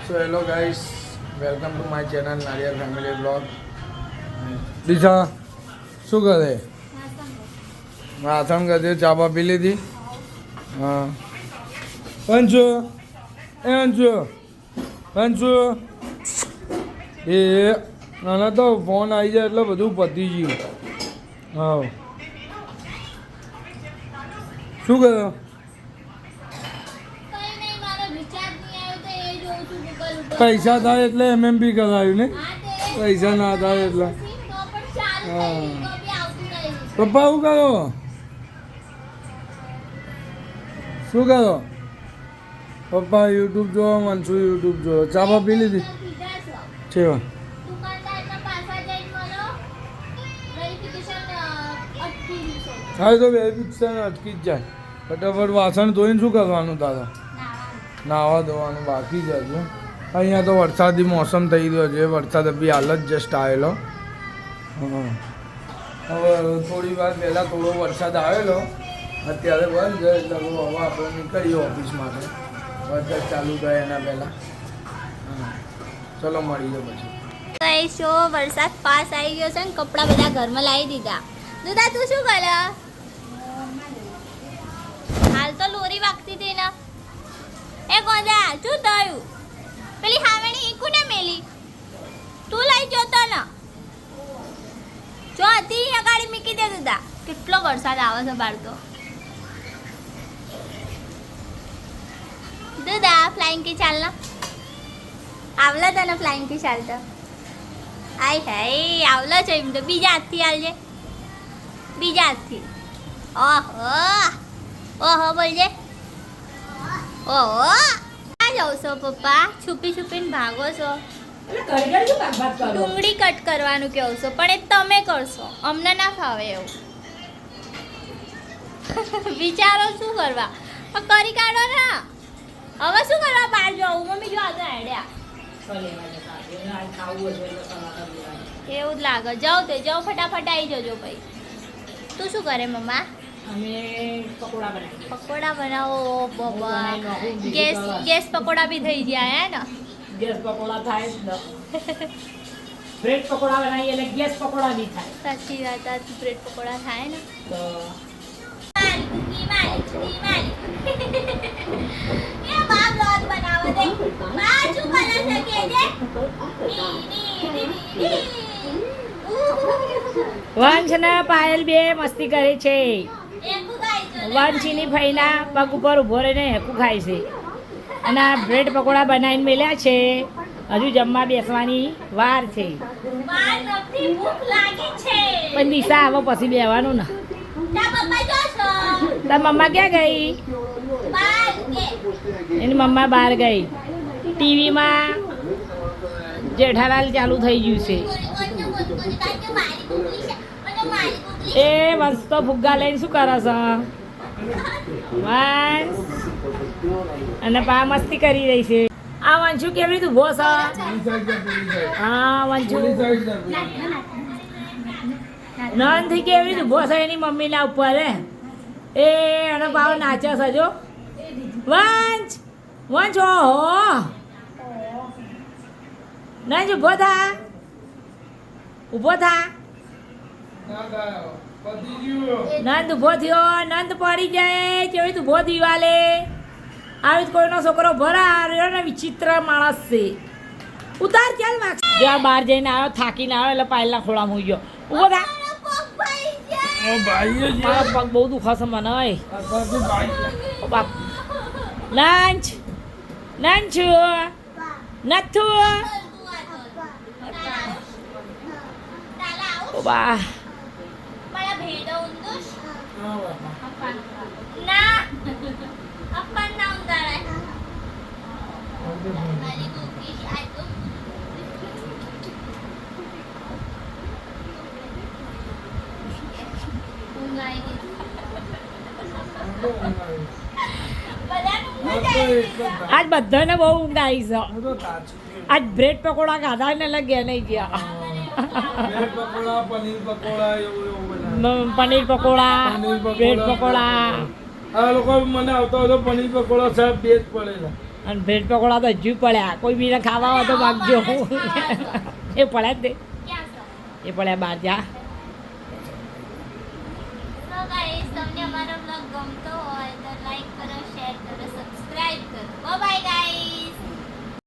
So hello guys, welcome to my channel Nadia Family Vlog. દિશા શું કરે? વાસણ કરે, ચા બા પી લીધી? હા. અંશુ એ આના તો ફોન આવી જાય એટલે બધું પતી ગયું. હા. શું કર્યો? પૈસા થાય એટલે MMP કરાવ્યું ને? પૈસા ના થાય એટલે હા. પપ્પા શું કરો? શું કરો? પપ્પા યુટ્યુબ જો, મનસુ યુટ્યુબ જો. ચા બા પી લીધી છે? હા તો વેરિફિકેશન અટકી જ જાય. ફટાફટ વાસણ ધોઈને શું કરવાનું તારે? નાવા ધોવાનું બાકી જ હજુ. અહીંયા તો વરસાદી મોસમ થઈ રહ્યો છે. વરસાદ બી હાલ જ જસ્ટ આવેલો. હા હવે થોડી વાર પહેલાં થોડો વરસાદ આવેલો, અત્યારે બંધ છે. એટલે હવે આપણે નીકળીએ ઓફિસ માટે. વરસાદ ચાલુ થાય એના પહેલાં. હા ચલો મળીએ પછી. શો વરસાદ પાસ આવી ગયો છે ને કપડાં બધા ઘરમાં લાવી દીધા. દુદા તું શું કરે? હાલ તો લોરી વાગતી હતી ને. એ ગોદા શું થયું? પેલી હાવેણી ઈકુને મેલી તું લઈ જતો ને જો હતી અગાડી મૂકી દે. દુદા કેટલો વરસાદ આવે છે બહાર તો. દુદા ફ્લાઇંગ કી ચાલ ના આવલા તને ફ્લાઇંગ કી ચાલતા? આય હાય આવલો છે એમ તો બીજા હાથથી હાલજે. બીજા હાથથી. ઓહો ઓહો બોલજે. ઓહો ક્યાં જાવ છો પપ્પા? છુપી છુપીને ભાગો છો. ડુંગળી કટ કરવાનું કહો છો પણ એ તમે કરશો, અમને ના ફાવે એવું. વિચારો શું કરવા કરી કાઢો ને. હવે શું કરવા બહાર જવું? મમ્મી જો આગળ આડ્યા એવું જ લાગે. જાઓ તો જાઓ ફટાફટ આવી જજો ભાઈ. તું શું કરે મમ્મા? અમે પકોડા બનાવીએ. પકોડા બનાવો બાબા. ગેસ પકોડા બી થઈ ગયા હે ને? ગેસ પકોડા થાય જ ને. બ્રેડ પકોડા બનાવીએ એટલે ગેસ પકોડા બી થાય. સાચી વાત. આ બ્રેડ પકોડા થાય ને તો વંશ ને પાયલ બે મસ્તી કરે છે. વંશીની ફઈના પગ ઉપર ઊભો રહીને હેકું ખાય છે અને આ બ્રેડ પકોડા બનાવીને મેલ્યા છે. હજુ જમવા બેસવાની વાર છે. પણ દિશા હવે પછી બેવાનું ને. તાર મમ્મા ક્યાં ગઈ? એની મમ્મા બહાર ગઈ. ટીવીમાં જેઠાલાલ ચાલુ થઈ ગયું છે. એ વંશ તો ફુગ્ગા લઈને શું કરે છે? વંશ અને પા મસ્તી કરી રહી છે. આ વંશુ કેવી રીતે ઉભો છે? હા વંશુ નંદથી કેવી રીતે ઉભો છે એની મમ્મીના ઉપર એ અને ભાવ નાચે છે જો. વંશ વંશ ઓહો નંદ ઉભો થા, ઉભો થા. નંદ ઉભો થયો. નંદ પડી જાય કેવી રીતે ઉભો દિવાલે. આવી કોઈનો છોકરો ભરા રહ્યો ને વિચિત્ર માણસ છે. ઉતાર ચાલ માર્ક્સ. જ્યાં બહાર જઈને આવ્યો થાકીને આવ્યો એટલે પાયલના ખોળામાં હોઈ ગયો. ઉભો થા. મારા પગ બહુ દુખાશે મને. લંચ લંચ નથું બા આજ બધાને બહુ ઊંઘ આવી છે. આજ બ્રેડ પકોડા ખાધા ને લગ્યા નહીં ગયા. પનીર પકોડા બ્રેડ પકોડા આ લોકો મને આવતો હતો પનીર પકોડા સાહેબ બે જ પડેલા. અને બ્રેડ પકોડા તો હજુ પડ્યા કોઈ બીને ખાવા હોય તો માગજો એ પડ્યા જ તે ક્યાં છો? એ પડ્યા બહાર જા So guys, તમને અમારો vlog ગમતો હોય તો